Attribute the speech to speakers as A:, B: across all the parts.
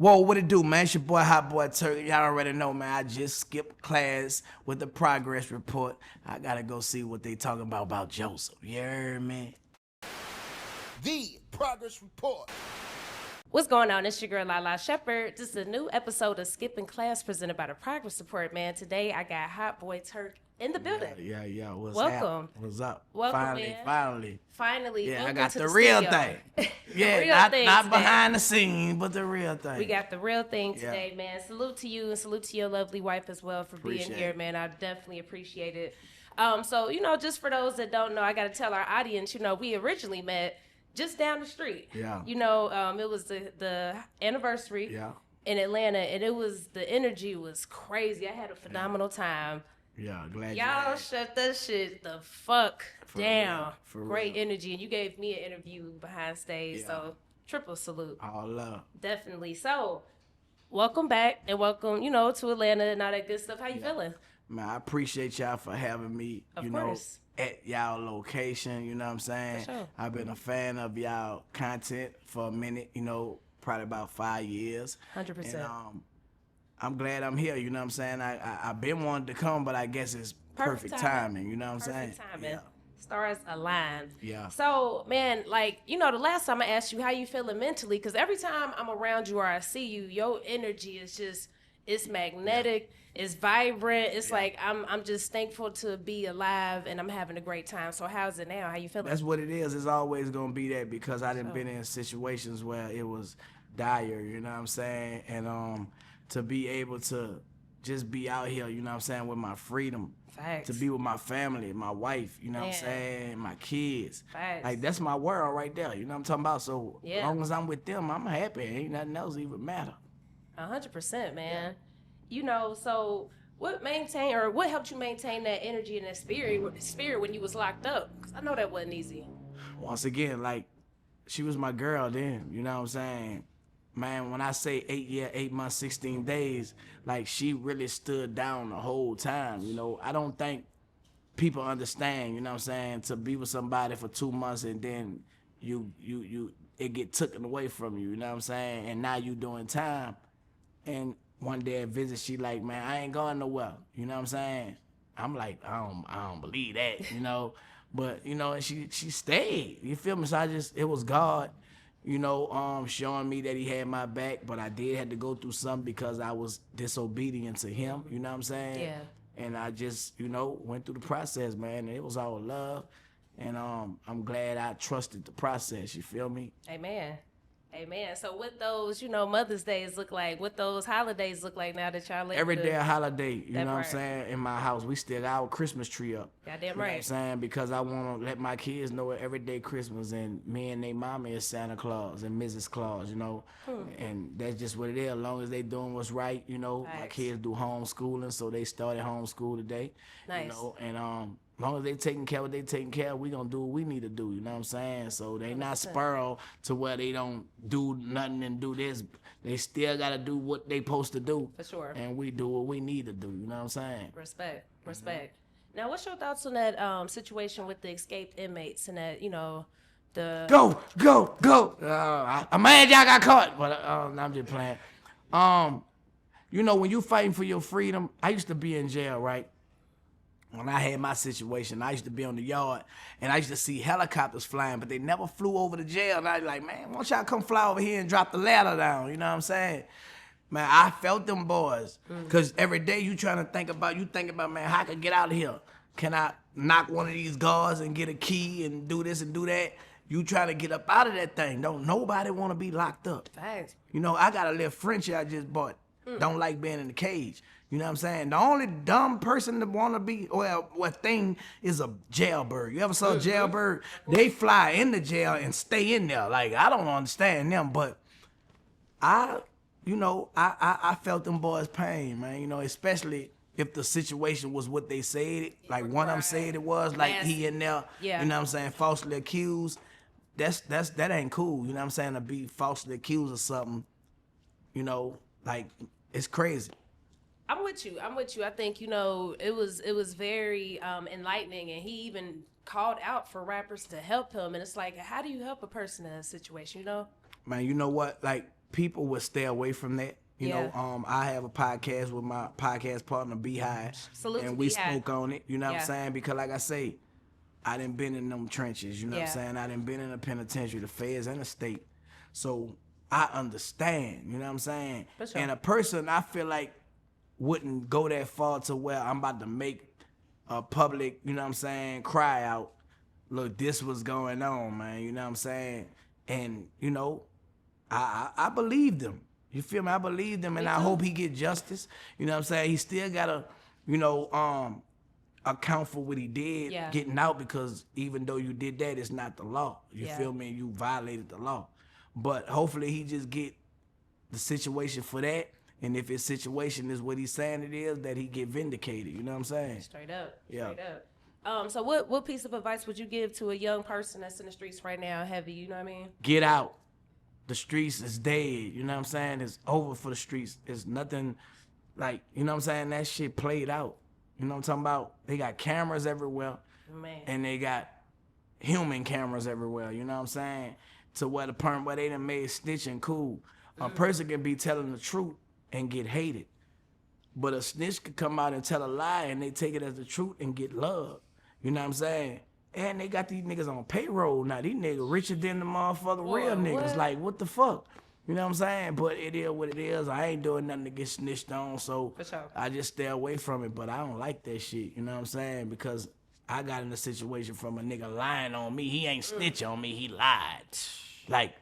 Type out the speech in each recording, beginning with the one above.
A: Whoa, what it do, man? It's your boy, Hot Boy Turk. Y'all already know, man. I just skipped class with the progress report. I gotta go see what they talking about Joseph. You heard me?
B: The progress report.
C: What's going on? It's your girl, Lalaa Shepard. This is a new episode of Skipping Class presented by the Progress Report, man. Today, I got Hot Boy Turk in the building.
A: Yeah.
C: Welcome.
A: What's up?
C: Welcome, Finally.
A: Yeah, I
C: welcome
A: got
C: to
A: the real
C: studio.
A: thing. Yeah,
C: real
A: not
C: thing
A: not
C: today.
A: behind the scenes, but the real thing.
C: We got the real thing today, man. Salute to you and salute to your lovely wife as well for being
A: Appreciate
C: here,
A: it.
C: man. I definitely appreciate it. So, just for those that don't know, I got to tell our audience, we originally met just down the street.
A: Yeah.
C: It was the anniversary
A: Yeah.
C: in Atlanta, and the energy was crazy. I had a phenomenal time.
A: Yeah, glad
C: Y'all
A: you
C: shut that shit the fuck down.
A: real, for
C: Great
A: real.
C: energy, and you gave me an interview behind stage,
A: Yeah.
C: so triple salute.
A: all love.
C: Definitely. So, welcome back and welcome, to Atlanta and all that good stuff. How you feeling?
A: Man, I appreciate y'all for having me,
C: Of course.
A: at y'all location, you know what I'm saying?
C: For sure.
A: I've been a fan of y'all content for a minute, probably about 5 years.
C: 100%.
A: And I'm glad I'm here, you know what I'm saying? I've been wanting to come, but I guess it's perfect
C: Perfect
A: timing, you know what I'm saying?
C: Perfect timing.
A: Yeah.
C: Stars aligned.
A: Yeah.
C: So, man, the last time I asked you how you feeling mentally, because every time I'm around you or I see you, your energy is just, it's magnetic, it's vibrant. It's like, I'm just thankful to be alive and I'm having a great time. So how's it now? How you feeling?
A: That's what it is. It's always gonna be that because I done been in situations where it was dire, you know what I'm saying? And to be able to just be out here, you know what I'm saying, with my freedom.
C: Facts.
A: To be with my family, my wife, you know what I'm
C: Man.
A: saying, my kids.
C: Facts.
A: Like that's my world right there, you know what I'm talking about? So
C: Yeah.
A: as long as I'm with them, I'm happy. Ain't nothing else even matter.
C: 100%, man. So what helped you maintain that energy and that spirit when you was locked up? 'Cause I know that wasn't easy.
A: Once again, like, she was my girl then, you know what I'm saying? Man, when I say 8 months, 16 days, like, she really stood down the whole time, I don't think people understand, you know what I'm saying, to be with somebody for 2 months and then it get taken away from you, you know what I'm saying? And now you doing time. And one day at visit, she like, man, I ain't going nowhere, you know what I'm saying? I'm like, I don't believe that, But, and she stayed, you feel me? So it was God, showing me that he had my back, but I did have to go through something because I was disobedient to him, you know what I'm saying?
C: Yeah.
A: And I just, went through the process, man, and it was all love. And I'm glad I trusted the process, you feel me?
C: Amen. So what those, Mother's Days look like, what those holidays look like now that y'all live
A: Every day a holiday, you
C: That
A: know what I'm
C: part.
A: saying? In my house, we still got our Christmas tree up.
C: Goddamn
A: You know what I'm
C: right.
A: saying? Because I want to let my kids know it every day Christmas, and me and their mama is Santa Claus and Mrs. Claus, And that's just what it is. As long as they doing what's right, My
C: Facts.
A: kids do homeschooling, so they started homeschool today.
C: Nice.
A: And as long as they taking care of what they taking care of, we gonna do what we need to do, you know what I'm saying? So they not
C: 100%.
A: spoiled to where they don't do nothing and do this. They still gotta do what they supposed to do.
C: For sure.
A: And we do what we need to do, you know what I'm saying?
C: Respect. Now, what's your thoughts on that situation with the escaped inmates and that, the...
A: Go. I'm mad y'all got caught, but I'm just playing. When you fighting for your freedom, I used to be in jail, right? When I had my situation, I used to be on the yard, and I used to see helicopters flying, but they never flew over the jail. And I was like, man, why don't y'all come fly over here and drop the ladder down? You know what I'm saying? Man, I felt them boys. Because every day you think about, man, how I can get out of here? Can I knock one of these guards and get a key and do this and do that? You trying to get up out of that thing. Don't nobody want to be locked up.
C: Facts.
A: I got a little Frenchie I just bought. Don't like being in the cage. You know what I'm saying? The only dumb person that want to be, what thing is a jailbird. You ever saw a jailbird? They fly in the jail and stay in there. Like, I don't understand them, but I felt them boys' pain, man, especially if the situation was what they said, like one of them said it was, like he in there,
C: Yeah.
A: you know what I'm saying, falsely accused. That ain't cool, you know what I'm saying, to be falsely accused of something, like, it's crazy.
C: I'm with you. I think, it was very enlightening, and he even called out for rappers to help him. And it's like, how do you help a person in a situation,
A: Man, you know what? Like, people would stay away from that. You know, I have a podcast with my podcast partner, Beehive.
C: Salute
A: and
C: to
A: we
C: Beehive.
A: spoke on it, you know what I'm saying? Because like I say, I done been in them trenches, you know what I'm saying? I done been in the penitentiary, the feds, and the state. So I understand, you know what I'm saying?
C: For sure.
A: And a person, I feel like, wouldn't go that far to where I'm about to make a public, you know what I'm saying, cry out, look, this was going on, man, you know what I'm saying? And, you know, I believe them. You feel me? I believe them, and I hope he get justice. You know what I'm saying? He still gotta, you know, account for what he did getting out, because even though you did that, it's not the law. You feel me? You violated the law. But hopefully he just get the situation for that, and if his situation is what he's saying it is, that he get vindicated. You know what I'm saying?
C: Straight up.
A: Yeah.
C: Straight up. So what piece of advice would you give to a young person that's in the streets right now, heavy, you know what I mean?
A: Get out. The streets is dead, you know what I'm saying? It's over for the streets. It's nothing like, you know what I'm saying? That shit played out. You know what I'm talking about? They got cameras everywhere.
C: Man.
A: And they got human cameras everywhere, you know what I'm saying? To where where they done made snitching cool. A person can be telling the truth and get hated. But a snitch could come out and tell a lie and they take it as the truth and get love. You know what I'm saying? And they got these niggas on payroll now. These niggas richer than the motherfucking real niggas.
C: What?
A: Like, what the fuck? You know what I'm saying? But it is what it is. I ain't doing nothing to get snitched on, so
C: For sure.
A: I just stay away from it. But I don't like that shit, you know what I'm saying? Because I got in a situation from a nigga lying on me. He ain't snitch on me, he lied. Like,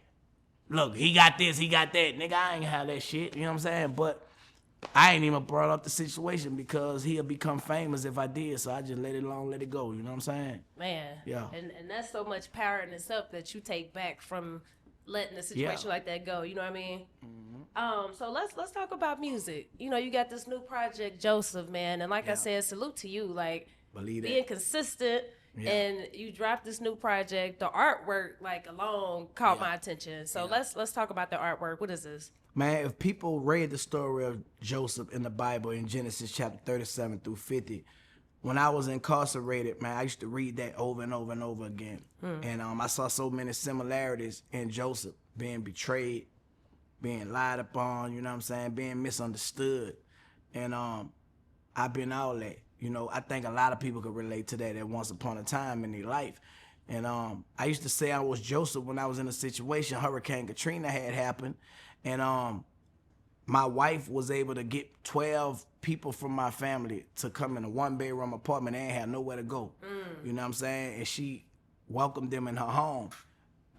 A: look, he got this, he got that. Nigga, I ain't have that shit, you know what I'm saying? But I ain't even brought up the situation because he'll become famous if I did, so I just let it alone, let it go, you know what I'm saying?
C: Man.
A: Yeah.
C: And that's so much power in itself that you take back from letting a situation like that go, you know what I mean? So let's talk about music. You know, you got this new project, Joseph, man, and like I said, salute to you, like
A: Believe that.
C: being consistent. And you dropped this new project. The artwork, like, alone caught my attention. So let's talk about the artwork. What is this?
A: Man, if people read the story of Joseph in the Bible in Genesis chapter 37 through 50, when I was incarcerated, man, I used to read that over and over and over again. And I saw so many similarities in Joseph, being betrayed, being lied upon, you know what I'm saying, being misunderstood. And I've been all that. You know, I think a lot of people could relate to that at once upon a time in their life. And I used to say I was Joseph when I was in a situation. Hurricane Katrina had happened. And my wife was able to get 12 people from my family to come in a one-bedroom apartment. They ain't had nowhere to go. You know what I'm saying? And she welcomed them in her home.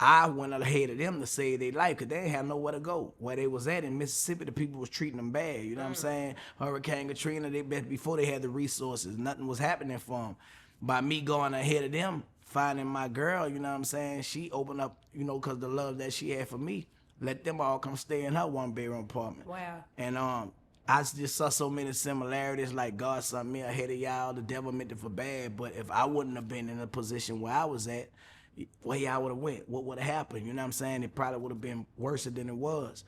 A: I went ahead of them to save their life because they ain't had nowhere to go. Where they was at in Mississippi, the people was treating them bad. You know what I'm saying? Hurricane Katrina, before they had the resources, nothing was happening for them. By me going ahead of them, finding my girl, you know what I'm saying? She opened up, you know, because the love that she had for me, let them all come stay in her one-bedroom apartment.
C: Wow.
A: And I just saw so many similarities, like God sent me ahead of y'all, the devil meant it for bad. But if I wouldn't have been in a position where I was at, where y'all would have went, what would have happened? You know what I'm saying? It probably would have been worse than it was.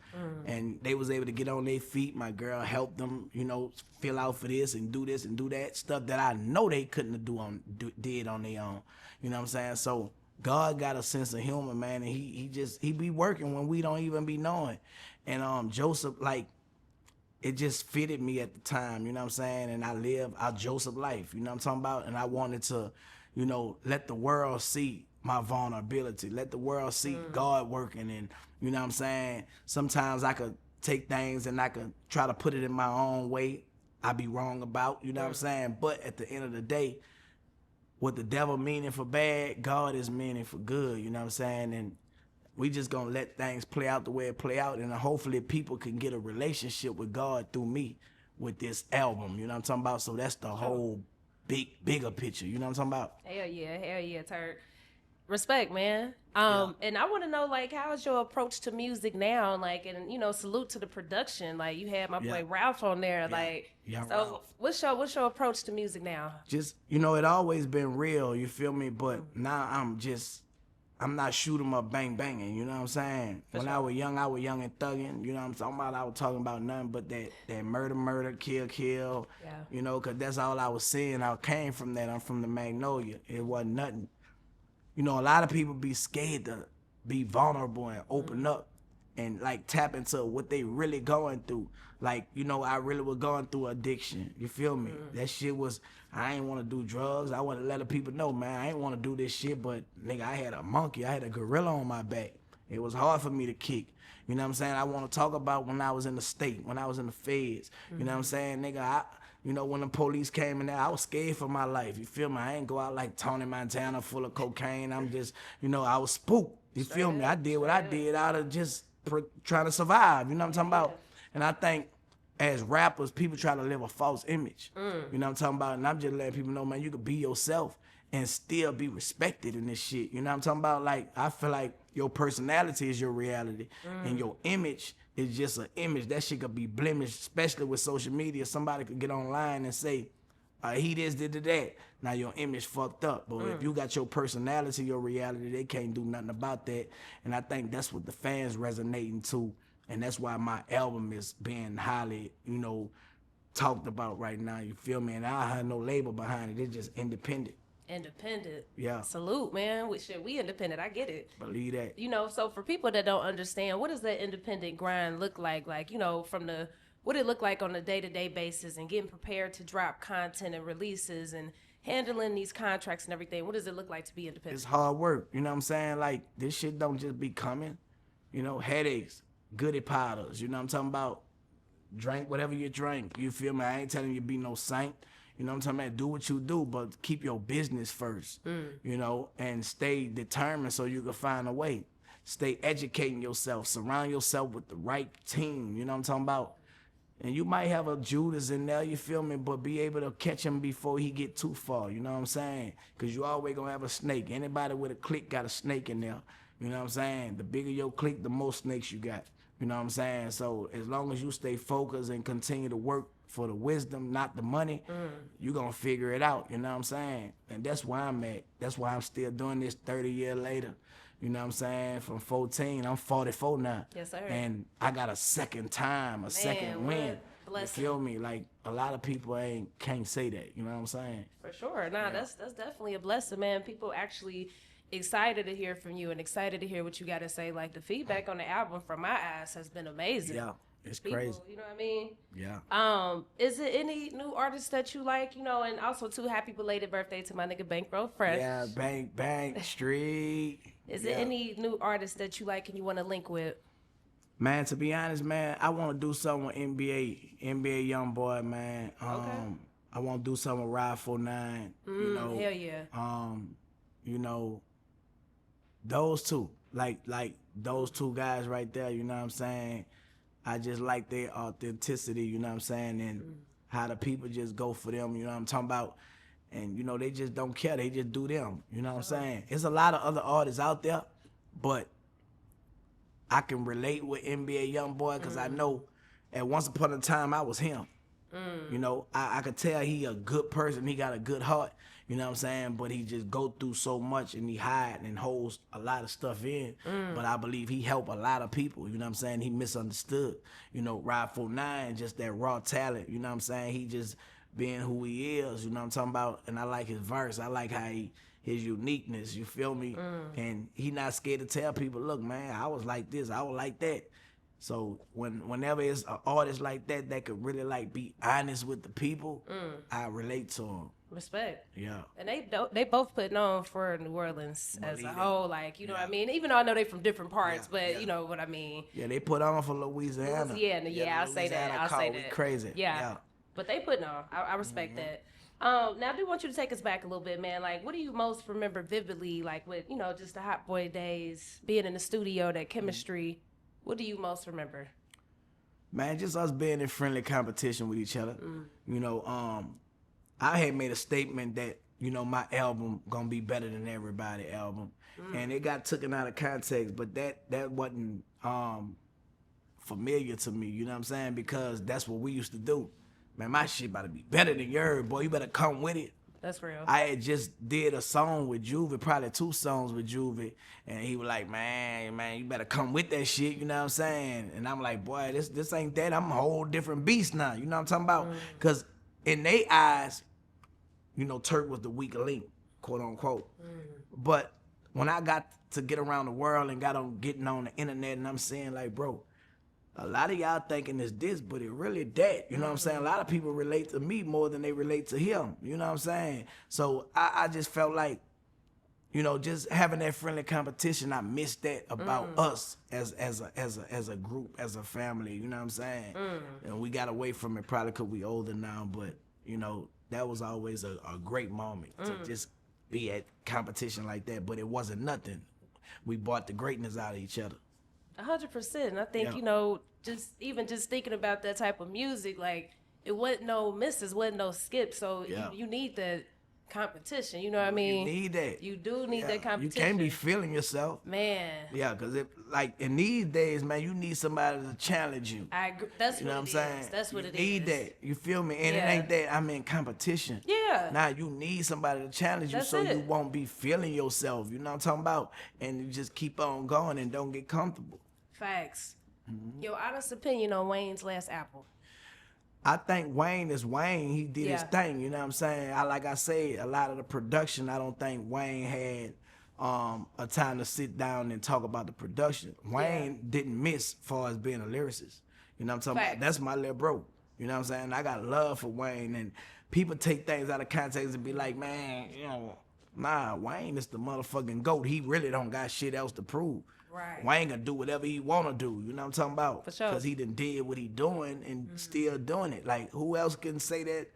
A: And they was able to get on their feet. My girl helped them, you know, fill out for this and do that, stuff that I know they couldn't have did on their own. You know what I'm saying? So God got a sense of humor, man, and he be working when we don't even be knowing. And Joseph, like, it just fitted me at the time, you know what I'm saying? And I live our Joseph life, you know what I'm talking about? And I wanted to, you know, let the world see my vulnerability. Let the world see God working. And, you know what I'm saying? Sometimes I could take things and I could try to put it in my own way. I be wrong about, you know what I'm saying? But at the end of the day, what the devil meaning for bad, God is meaning for good, you know what I'm saying? And we just gonna let things play out the way it play out, and hopefully people can get a relationship with God through me with this album, you know what I'm talking about? So that's the whole bigger picture, you know what I'm talking about?
C: Hell yeah, Turk. Respect, man. And I want to know, like, how is your approach to music now? Like, and, you know, salute to the production. Like, you had my boy Ralph on there. Like, so
A: Ralph.
C: what's your approach to music now?
A: Just, you know, it always been real, you feel me? But now I'm not shooting my bang banging, you know what I'm saying? When I was young and thugging, you know what I'm talking about? I was talking about nothing but that murder, kill, you know, because that's all I was seeing. I came from that. I'm from the Magnolia. It wasn't nothing. You know, a lot of people be scared to be vulnerable and open up. and like tap into what they really going through. Like, you know, I really was going through addiction. You feel me? That shit was, I ain't want to do drugs. I want to let the people know, man, I ain't want to do this shit, but nigga, I had a monkey. I had a gorilla on my back. It was hard for me to kick. You know what I'm saying? I want to talk about when I was in the state, when I was in the feds. You know what I'm saying? Nigga, you know, when the police came in there, I was scared for my life. You feel me? I ain't go out like Tony Montana full of cocaine. I'm just, you know, I was spooked. You feel me? I did what I did out of just trying to survive. You know what I'm talking about? And I think as rappers, people try to live a false image. You know what I'm talking about? And I'm just letting people know, man, you can be yourself and still be respected in this shit. You know what I'm talking about? Like, I feel like your personality is your reality. And your image is just an image. That shit could be blemished, especially with social media. Somebody could get online and say, he this, did that. Now your image fucked up. But if you got your personality, your reality, they can't do nothing about that. And I think that's what the fans resonating to. And that's why my album is being highly, you know, talked about right now. You feel me? And I have no label behind it. It's just independent.
C: Independent.
A: Yeah.
C: Salute, man. We independent. I get it.
A: Believe that.
C: You know, so for people that don't understand, what does that independent grind look like? Like, you know, from what it look like on a day-to-day basis and getting prepared to drop content and releases and handling these contracts and everything. What does it look like to be independent?
A: It's hard work. You know what I'm saying? Like, this shit don't just be coming. You know, headaches, goody powders. You know what I'm talking about? Drink whatever you drink. You feel me? I ain't telling you to be no saint. You know what I'm talking about? Do what you do, but keep your business first, you know, and stay determined so you can find a way. Stay educating yourself. Surround yourself with the right team, you know what I'm talking about? And you might have a Judas in there, you feel me, but be able to catch him before he get too far, you know what I'm saying? Because you always going to have a snake. Anybody with a clique got a snake in there, you know what I'm saying? The bigger your clique, the more snakes you got, you know what I'm saying? So as long as you stay focused and continue to work for the wisdom, not the money, you gonna figure it out, you know what I'm saying? And that's where I'm at. That's why I'm still doing this 30 years later. You know what I'm saying? From 14, I'm 44 now.
C: Yes, sir.
A: And I got a second time, second win. You feel me? Like, a lot of people can't say that, you know what I'm saying?
C: For sure. Nah, that's definitely a blessing, man. People actually excited to hear from you and excited to hear what you got to say. Like, the feedback on the album from my eyes has been amazing.
A: Yeah. It's
C: People,
A: crazy.
C: You know what I mean?
A: Yeah.
C: Is it any new artists that you like? You know, and also too, happy belated birthday to my nigga Bankroll Fresh.
A: Yeah, Bank Street.
C: Is there any new artists that you like and you want to link with?
A: Man, to be honest, man, I want to do something with NBA YoungBoy, man. I want to do something with Rob49. You know,
C: hell yeah.
A: You know, those two, like those two guys right there. You know what I'm saying? I just like their authenticity, you know what I'm saying, and how the people just go for them, you know what I'm talking about, and, you know, they just don't care, they just do them, you know what I'm saying. There's a lot of other artists out there, but I can relate with NBA YoungBoy because I know at once upon a time I was him. You know, I could tell he a good person, he got a good heart, you know what I'm saying, but he just go through so much and he hide and holds a lot of stuff in, but I believe he helped a lot of people, you know what I'm saying, he misunderstood, you know, Rob49, just that raw talent, you know what I'm saying, he just being who he is, you know what I'm talking about, and I like his verse, I like how his uniqueness, you feel me, and he not scared to tell people, look, man, I was like this, I was like that. So whenever it's an artist like that could really like be honest with the people, I relate to him.
C: Respect.
A: Yeah.
C: And they both putting on for New Orleans as a whole, like, you know what I mean? Even though I know they from different parts, but you know what I mean?
A: Yeah, they put on for Louisiana.
C: I'll say that. I'll say that.
A: Crazy.
C: Yeah. But they putting on. I respect that. Now I do want you to take us back a little bit, man. Like, what do you most remember vividly, like with, you know, just the Hot Boy days, being in the studio, that chemistry? What do you most remember?
A: Man, just us being in friendly competition with each other. You know, I had made a statement that, you know, my album gonna be better than everybody's album. And it got taken out of context, but that wasn't familiar to me, you know what I'm saying? Because that's what we used to do. Man, my shit about to be better than yours, boy. You better come with it.
C: That's real.
A: I had just did a song with Juve, probably 2 songs with Juve, and he was like, man, you better come with that shit, you know what I'm saying? And I'm like, boy, this ain't that. I'm a whole different beast now, you know what I'm talking about? Because in their eyes, you know, Turk was the weaker link, quote unquote. But when I got to get around the world and got on getting on the internet, and I'm saying like, bro, a lot of y'all thinking it's this, but it really that. You know what I'm saying? A lot of people relate to me more than they relate to him. You know what I'm saying? So I just felt like, you know, just having that friendly competition, I missed that about us as a group, as a family. You know what I'm saying? And we got away from it probably because we older now, but you know, that was always a great moment to just be at competition like that. But it wasn't nothing. We brought the greatness out of each other.
C: 100%. And I think,
A: Yeah.
C: you know, just thinking about that type of music, like it wasn't no misses, wasn't no skips. So
A: Yeah.
C: you need that competition. You know what I mean?
A: You need that.
C: You do need
A: Yeah.
C: that competition.
A: You can't be feeling yourself.
C: Man.
A: Yeah, because like in these days, man, you need somebody to challenge you.
C: I agree. That's
A: You know
C: what
A: what I'm
C: it
A: saying?
C: is. That's what
A: you
C: it
A: need
C: is.
A: that. You feel me? And
C: Yeah.
A: it ain't that I'm in competition.
C: Yeah.
A: Now you need somebody to challenge you
C: That's
A: so you
C: it.
A: won't be feeling yourself. You know what I'm talking about? And you just keep on going and don't get comfortable.
C: Facts. Your honest opinion on Wayne's last album.
A: I think Wayne is Wayne. He did his
C: Yeah.
A: thing. You know what I'm saying? Like I said, a lot of the production, I don't think Wayne had a time to sit down and talk about the production. Wayne didn't miss far as being a lyricist. You know what I'm talking
C: Facts.
A: about? That's my little bro. You know what I'm saying? I got love for Wayne, and people take things out of context and be like, man, you know, nah, Wayne is the motherfucking GOAT. He really don't got shit else to prove.
C: Right.
A: Wayne gonna do whatever he wanna do. You know what I'm talking about?
C: For sure.
A: Because he done did what he doing and still doing it. Like, who else can say that?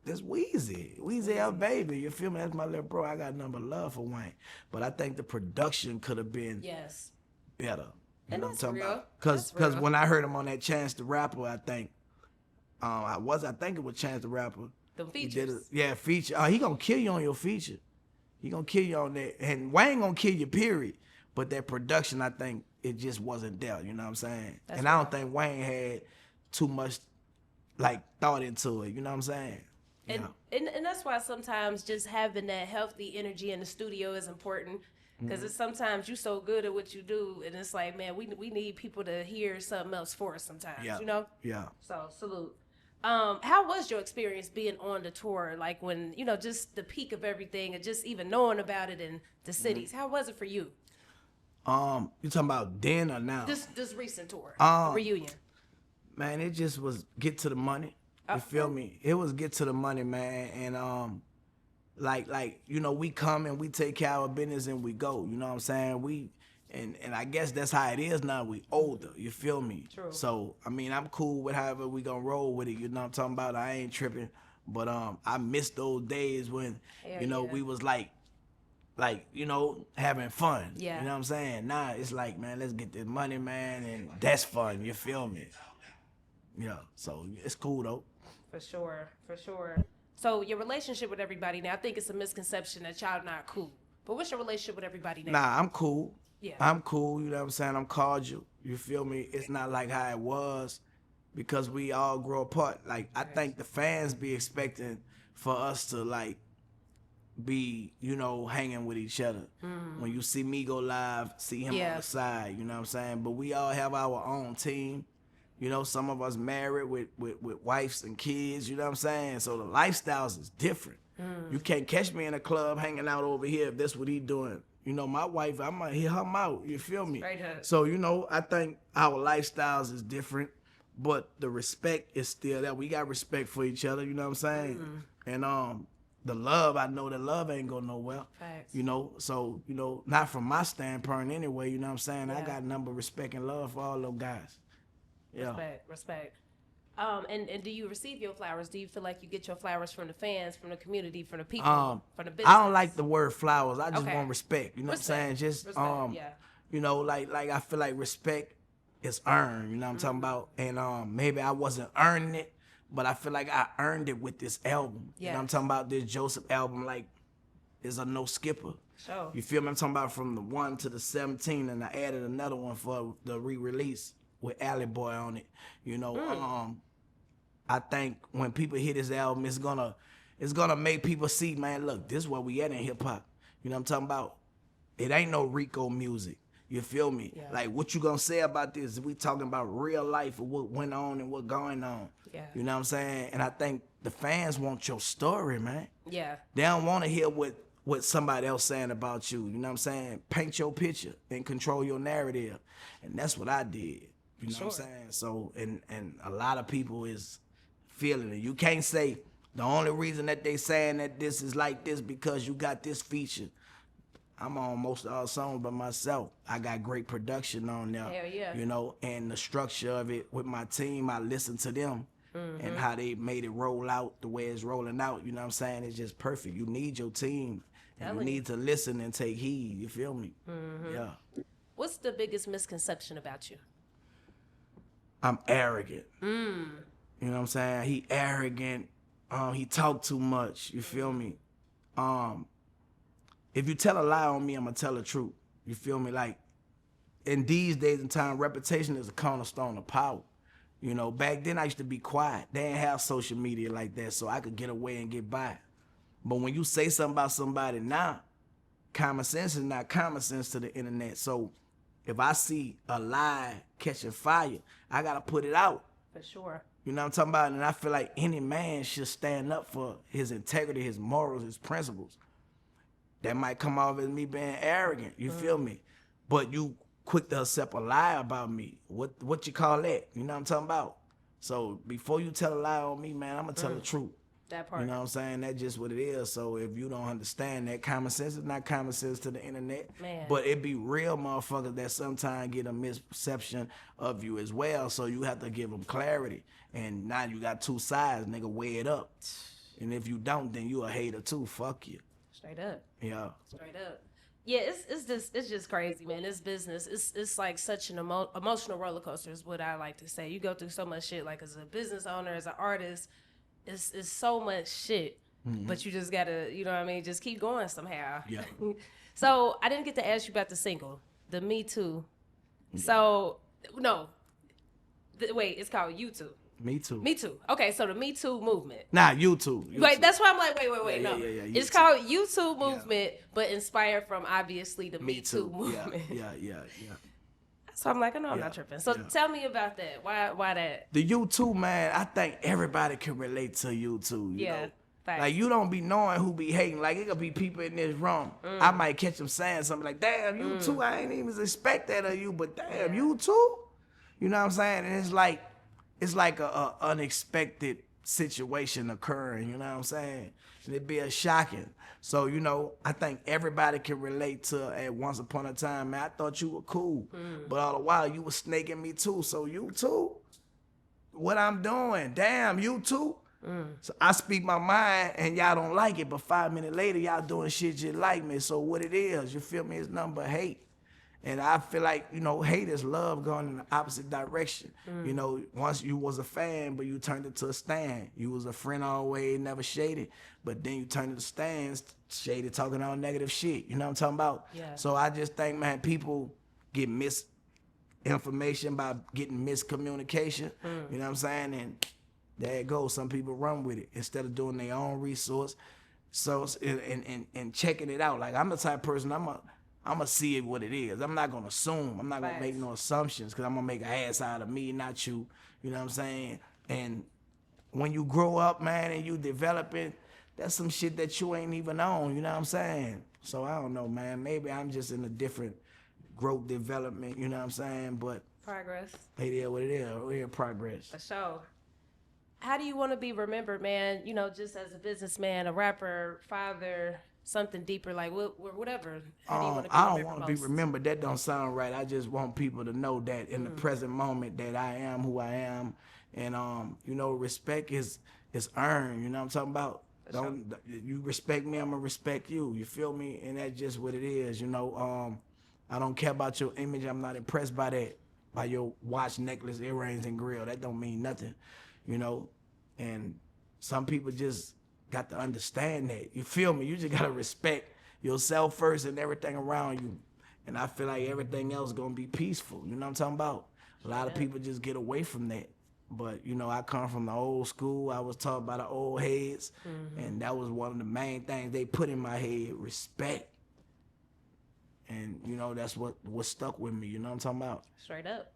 A: That's Weezy. Weezy our baby. You feel me? That's my little bro. I got nothing but love for Wayne. But I think the production could have been
C: Yes.
A: better. You
C: And
A: know
C: that's
A: what I'm talking
C: real.
A: about? Because
C: That's real.
A: when I heard him on that Chance the Rapper, I think I think it was Chance the Rapper.
C: The
A: He did
C: features.
A: feature. He gonna kill you on your feature. He gonna kill you on that. And Wayne gonna kill you, period. But that production, I think, it just wasn't there. You know what I'm saying?
C: That's
A: and I don't
C: real.
A: think Wayne had too much, like, thought into it. You know what I'm saying?
C: And, and that's why sometimes just having that healthy energy in the studio is important. Because it's sometimes you so good at what you do, and it's like, man, we need people to hear something else for us sometimes,
A: Yeah.
C: you know?
A: Yeah.
C: So, salute. How was your experience being on the tour? Like when, you know, just the peak of everything and just even knowing about it in the cities. How was it for you?
A: You talking about then or now?
C: This recent tour, the reunion.
A: Man, it just was get to the money. You feel me? It was get to the money, man. And like you know, we come and we take care of our business and we go. You know what I'm saying? And I guess that's how it is now. We older. You feel me?
C: True.
A: So I mean, I'm cool with however we gonna roll with it. You know what I'm talking about? I ain't tripping. But I miss those days when
C: Hell
A: you know
C: yeah.
A: we was like you know, having fun.
C: Yeah.
A: You know what I'm saying? Now it's like, man, let's get this money, man, and that's fun. You feel me? Yeah. So it's cool though.
C: For sure, for sure. So your relationship with everybody now, I think it's a misconception that y'all not cool. But what's your relationship with everybody now?
A: Nah, I'm cool.
C: Yeah.
A: I'm cool, you know what I'm saying? I'm cordial. You feel me? It's not like how it was because we all grow apart. Like, I think the fans be expecting for us to, like, be, you know, hanging with each other. When you see me go live, see him on the side, you know what I'm saying? But we all have our own team. You know, some of us married with wives and kids, you know what I'm saying? So the lifestyles is different. You can't catch me in a club hanging out over here if that's what he doing. You know, my wife, I might hear her out, you feel me?
C: Straight up.
A: So, you know, I think our lifestyles is different, but the respect is still there. We got respect for each other, you know what I'm saying? And the love, I know that love ain't go nowhere.
C: Facts.
A: You know, so, you know, not from my standpoint anyway, you know what I'm saying? I
C: Yeah.
A: got nothing but respect and love for all those guys. Yeah.
C: Respect. And do you receive your flowers? Do you feel like you get your flowers from the fans, from the community, from the people, from the business?
A: I don't like the word flowers. I just
C: Okay.
A: want respect. You know what I'm saying? Just
C: Respect, yeah.
A: you know, like I feel like respect is earned. You know what I'm talking about? And maybe I wasn't earning it, but I feel like I earned it with this album. You know what I'm
C: Yes.
A: talking about? This Joseph album, like, is a no skipper.
C: Sure.
A: You feel me? I'm talking about from the 1 to the 17, and I added another one for the re-release with Alley Boy on it. You know, I think when people hear this album, it's gonna make people see, man, look, this is where we at in hip hop. You know what I'm talking about? It ain't no Rico music. You feel me?
C: Yeah.
A: Like, what you gonna say about this? We talking about real life and what went on and what going on.
C: Yeah.
A: You know what I'm saying? And I think the fans want your story, man.
C: Yeah.
A: They don't want to hear what what somebody else saying about you. You know what I'm saying? Paint your picture and control your narrative. And that's what I did. You know what I'm saying? So, and a lot of people is feeling it. You can't say the only reason that they saying that this is like this because you got this feature. I'm on most of all songs by myself. I got great production on there.
C: Hell yeah.
A: You know, and the structure of it with my team, I listen to them and how they made it roll out the way it's rolling out. You know what I'm saying? It's just perfect. You need your team. And you need to listen and take heed. You feel me? Yeah.
C: What's the biggest misconception about you?
A: I'm arrogant. You know what I'm saying? He arrogant. He talk too much. You feel me? If you tell a lie on me, I'm gonna tell the truth. You feel me? Like, in these days and time, reputation is a cornerstone of power. You know, back then I used to be quiet. They didn't have social media like that, so I could get away and get by. But when you say something about somebody now, common sense is not common sense to the internet. So if I see a lie catching fire, I gotta put it out.
C: For sure.
A: You know what I'm talking about? And I feel like any man should stand up for his integrity, his morals, his principles. That might come off as me being arrogant, you feel me? But you quick to accept a lie about me. What you call that? You know what I'm talking about? So before you tell a lie on me, man, I'm gonna tell the truth.
C: That part.
A: You know what I'm saying? That's just what it is. So if you don't understand that, common sense is not common sense to the internet.
C: Man.
A: But it be real motherfuckers that sometimes get a misperception of you as well. So you have to give them clarity. And now you got two sides, nigga, weigh it up. And if you don't, then you a hater too. Fuck you.
C: Straight up.
A: Yeah.
C: Straight up. Yeah, it's just crazy, man. This business, it's like such an emotional roller coaster is what I like to say. You go through so much shit, like as a business owner, as an artist, it's so much shit. But you just gotta, you know what I mean, just keep going somehow.
A: Yeah.
C: So I didn't get to ask you about the single, the Me Too. So no, wait, it's called You Too.
A: Me Too.
C: Me Too. Okay, so the Me Too movement.
A: Nah, you too.
C: Wait, that's why I'm like, wait, no.
A: Yeah,
C: It's called You Too movement, but inspired from obviously the Me Too movement.
A: Yeah.
C: So I'm like, I know I'm not tripping. So tell me about that. Why that?
A: The you too, man, I think everybody can relate to you too. You know?
C: Facts.
A: Like, you don't be knowing who be hating. Like, it could be people in this room. I might catch them saying something like, damn, you too. I ain't even expect that of you, but damn, you too? You know what I'm saying? And it's like a unexpected situation occurring, you know what I'm saying? And it'd be a shocking. So, you know, I think everybody can relate to at once upon a time, man, I thought you were cool. But all the while, you was snaking me too. So you too? What I'm doing? Damn, you too? So I speak my mind and y'all don't like it, but 5 minutes later, y'all doing shit just like me. So what it is, you feel me, it's nothing but hate. And I feel like, you know, hate is love going in the opposite direction. You know, once you was a fan, but you turned it to a stand. You was a friend always, never shaded. But then you turned it to stands, shaded, talking all negative shit. You know what I'm talking about?
C: Yeah.
A: So I just think, man, people get misinformation by getting miscommunication. You know what I'm saying? And there it goes. Some people run with it instead of doing their own resource. So, and checking it out. Like, I'm the type of person, I'm gonna see it what it is. I'm not gonna assume. I'm not gonna make no assumptions because I'm gonna make an ass out of me, not you. You know what I'm saying? And when you grow up, man, and you developing, that's some shit that you ain't even on. You know what I'm saying? So I don't know, man. Maybe I'm just in a different growth development. You know what I'm saying? But
C: Progress.
A: it is what it is. We're in progress.
C: For sure. How do you want to be remembered, man? You know, just as a businessman, a rapper, father, something deeper, like whatever. How do you want to be
A: I don't
C: remembered
A: want to be
C: most?
A: remembered. That don't sound right. I just want people to know that in the present moment that I am who I am, and you know, respect is earned. You know what I'm talking about? You respect me, I'm gonna respect you. You feel me? And that's just what it is. You know, I don't care about your image. I'm not impressed by that. By your watch, necklace, earrings, and grill. That don't mean nothing. You know, and some people just got to understand that. You feel me? You just gotta respect yourself first and everything around you. And I feel like everything else gonna be peaceful. You know what I'm talking about? A lot of people just get away from that. But, you know, I come from the old school. I was taught by the old heads. And that was one of the main things they put in my head, respect. And, you know, that's what stuck with me. You know what I'm talking about?
C: Straight up.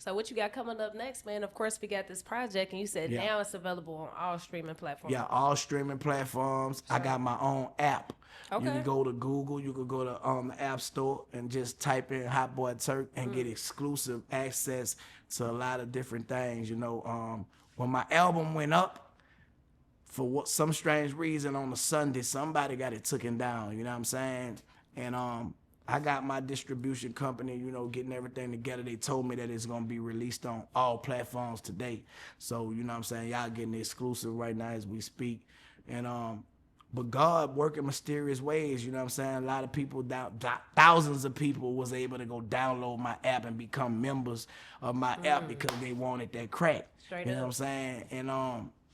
C: So what you got coming up next, man? Of course, we got this project, and you said now it's available on all streaming platforms.
A: Yeah, all streaming platforms. I got my own app.
C: Okay.
A: You can go to Google, you can go to the App Store and just type in Hot Boy Turk and get exclusive access to a lot of different things. You know, when my album went up, for some strange reason on a Sunday, somebody got it taken down. You know what I'm saying? And I got my distribution company, you know, getting everything together. They told me that it's going to be released on all platforms today. So, you know what I'm saying? Y'all getting the exclusive right now as we speak. And, but God working mysterious ways, you know what I'm saying? A lot of people, thousands of people was able to go download my app and become members of my app because they wanted that crack.
C: Straight
A: you know
C: up.
A: what I'm saying? And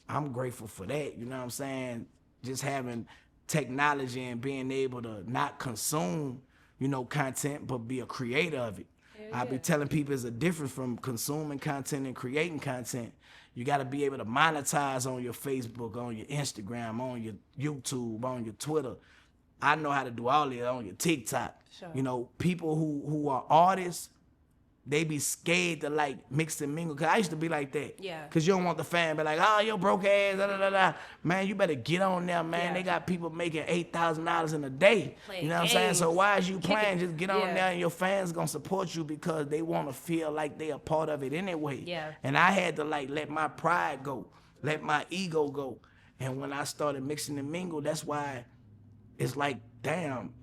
A: I'm grateful for that, you know what I'm saying? Just having technology and being able to not consume, you know, content, but be a creator of it. I be telling people there's a difference from consuming content and creating content. You got to be able to monetize on your Facebook, on your Instagram, on your YouTube, on your Twitter. I know how to do all of it on your TikTok.
C: Sure.
A: You know, people who are artists, they be scared to like mix and mingle. Cause I used to be like that.
C: Yeah.
A: Cause you don't want the fan to be like, oh, yo broke ass, da da da da. Man, you better get on there, man.
C: Yeah.
A: They got people making $8,000 in a day.
C: Playing
A: you know what I'm saying?
C: games.
A: So why is you playing? Just get on
C: Yeah.
A: there and your fans gonna support you because they wanna feel like they a part of it anyway.
C: Yeah.
A: And I had to like let my pride go, let my ego go. And when I started mixing and mingle, that's why it's like, damn,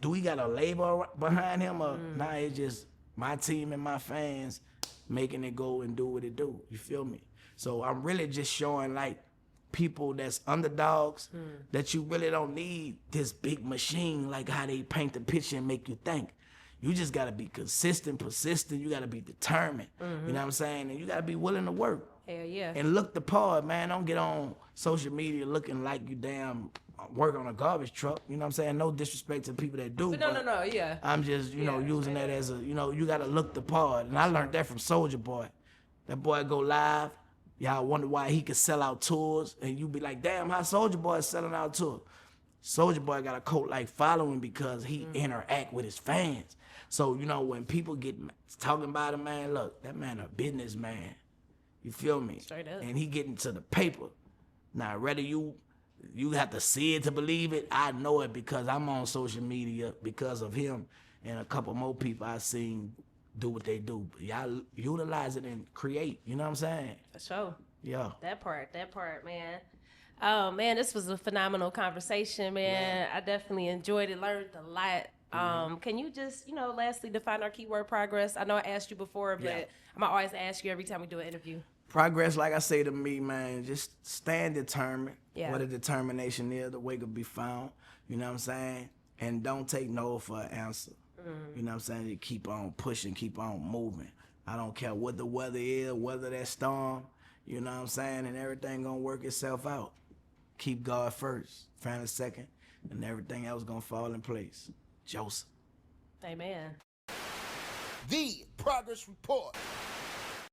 A: do we got a label behind him or nah, it's just my team and my fans making it go and do what it do. You feel me? So I'm really just showing like people that's underdogs that you really don't need this big machine like how they paint the picture and make you think. You just gotta be consistent, persistent. You gotta be determined. You know what I'm saying? And you gotta be willing to work.
C: Hell yeah.
A: And look the part, man. Don't get on social media looking like you damn work on a garbage truck. You know what I'm saying? No disrespect to the people that do.
C: But no, yeah.
A: I'm just, you know, using that as a, you know, you gotta look the part. And I learned that from Soulja Boy. That boy go live. Y'all wonder why he could sell out tours. And you be like, damn, how Soulja Boy is selling out tours? Soulja Boy got a cult-like following because he interact with his fans. So, you know, when people get talking about him, man, look, that man a businessman. You feel me?
C: Straight up.
A: And he getting to the paper. Now, whether you have to see it to believe it, I know it because I'm on social media because of him and a couple more people I've seen do what they do. But y'all utilize it and create, you know what I'm saying?
C: For sure.
A: Yeah.
C: That part, man. Oh man, this was a phenomenal conversation, man. I definitely enjoyed it, learned a lot. Can you just, you know, lastly define our keyword progress? I know I asked you before, but
A: Yeah.
C: I'm gonna always ask you every time we do an interview.
A: Progress, like I say to me, man, just stand determined.
C: Yeah.
A: What a determination is, the way could be found. You know what I'm saying? And don't take no for an answer. You know what I'm saying? You keep on pushing, keep on moving. I don't care what the weather is, whether that storm, you know what I'm saying? And everything gonna work itself out. Keep God first, family second, and everything else gonna fall in place. Joseph.
C: Amen.
B: The Progress Report.